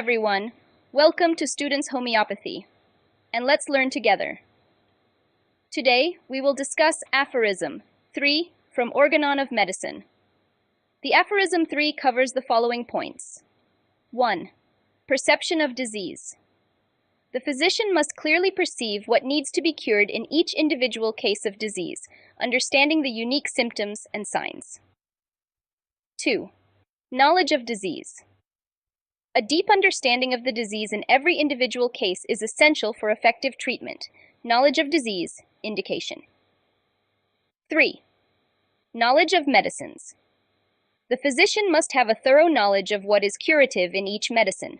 everyone. Welcome to Students Homeopathy, and let's learn together. Today, we will discuss Aphorism 3 from Organon of Medicine. The Aphorism 3 covers the following points. 1. Perception of disease. The physician must clearly perceive what needs to be cured in each individual case of disease, understanding the unique symptoms and signs. 2. Knowledge of disease. A deep understanding of the disease in every individual case is essential for effective treatment. Knowledge of disease, indication. 3. Knowledge of medicines. The physician must have a thorough knowledge of what is curative in each medicine,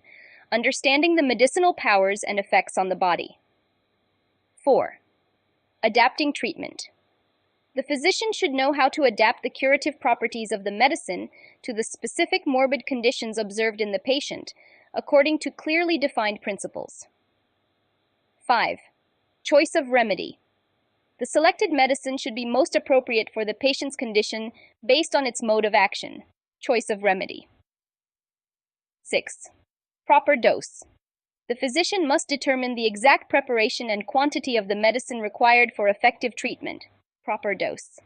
understanding the medicinal powers and effects on the body. 4. Adapting treatment. The physician should know how to adapt the curative properties of the medicine to the specific morbid conditions observed in the patient, according to clearly defined principles. 5. Choice of remedy. The selected medicine should be most appropriate for the patient's condition based on its mode of action. Choice of remedy. 6. Proper dose. The physician must determine the exact preparation and quantity of the medicine required for effective treatment. Proper dose.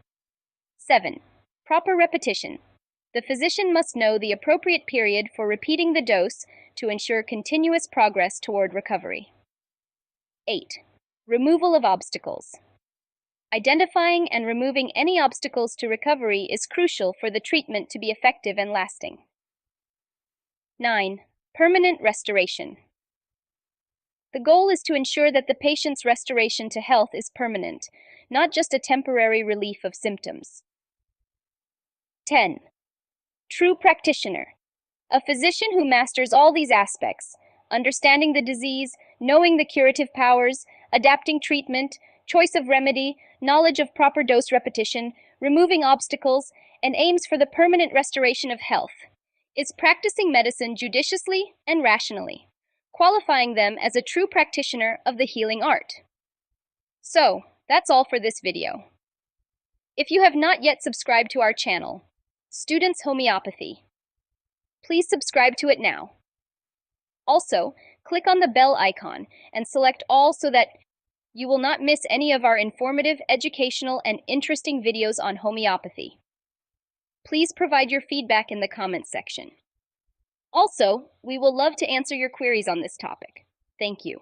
7. Proper repetition. The physician must know the appropriate period for repeating the dose to ensure continuous progress toward recovery. 8. Removal of obstacles. Identifying and removing any obstacles to recovery is crucial for the treatment to be effective and lasting. 9. Permanent restoration. The goal is to ensure that the patient's restoration to health is permanent, not just a temporary relief of symptoms. 10. True Practitioner. A physician who masters all these aspects, understanding the disease, knowing the curative powers, adapting treatment, choice of remedy, knowledge of proper dose repetition, removing obstacles, and aims for the permanent restoration of health, is practicing medicine judiciously and rationally, qualifying them as a true practitioner of the healing art. So, that's all for this video. If you have not yet subscribed to our channel, Students Homeopathy, please subscribe to it now. Also, click on the bell icon and select all so that you will not miss any of our informative, educational, and interesting videos on homeopathy. Please provide your feedback in the comments section. Also, we will love to answer your queries on this topic. Thank you.